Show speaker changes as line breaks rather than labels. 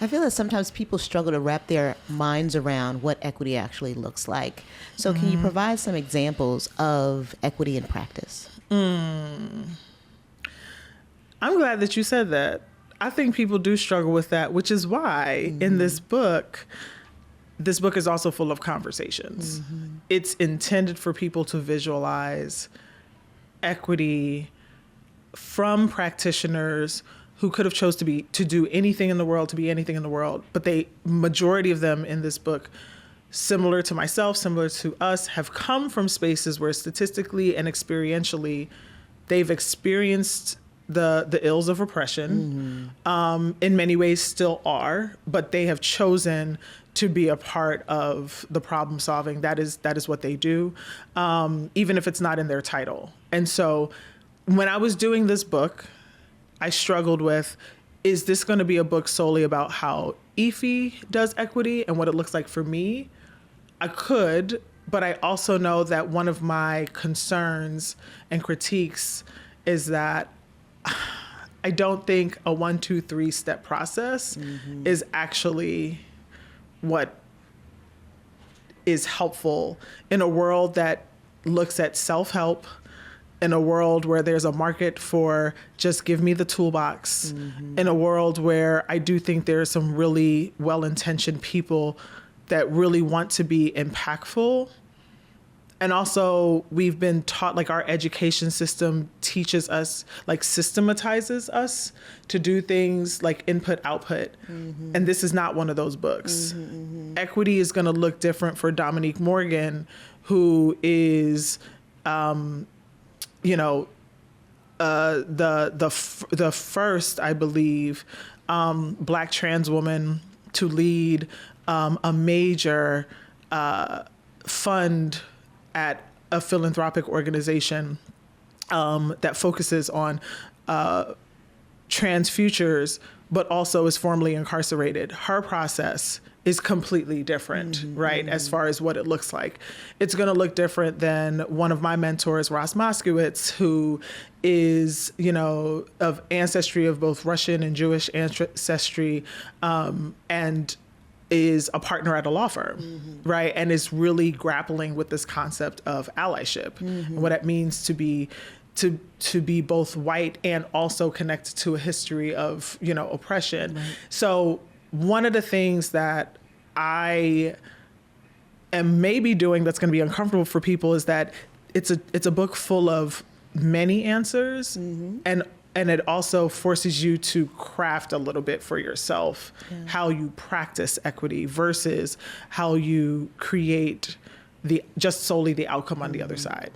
I feel that sometimes people struggle to wrap their minds around what equity actually looks like. So can you provide some examples of equity in practice?
I'm glad that you said that. I think people do struggle with that, which is why in this book is also full of conversations. It's intended for people to visualize equity from practitioners who could have chose to do anything in the world, to be anything in the world. But majority of them in this book, similar to myself, similar to us, have come from spaces where statistically and experientially they've experienced the ills of oppression, in many ways still are, but they have chosen to be a part of the problem solving. That is what they do, even if it's not in their title. And so when I was doing this book, I struggled with, is this going to be a book solely about how Ife does equity and what it looks like for me? I could, but I also know that one of my concerns and critiques is that I don't think a 1, 2, 3 step process is actually what is helpful in a world that looks at self-help, in a world where there's a market for just give me the toolbox, in a world where I do think there are some really well-intentioned people that really want to be impactful. And also we've been taught, like our education system teaches us, like systematizes us to do things like input, output. And this is not one of those books. Equity is going to look different for Dominique Morgan, who is, the first, I believe, Black trans woman to lead a major fund at a philanthropic organization that focuses on trans futures, but also is formerly incarcerated. Her process is completely different, right? As far as what it looks like. It's gonna look different than one of my mentors, Ross Moskowitz, who is, of ancestry of both Russian and Jewish ancestry, and is a partner at a law firm, right? And is really grappling with this concept of allyship and what it means to be both white and also connected to a history of, oppression. Right. So one of the things that I am maybe doing that's going to be uncomfortable for people is that it's a book full of many answers, and it also forces you to craft a little bit for yourself how you practice equity versus how you create just solely the outcome on the other side.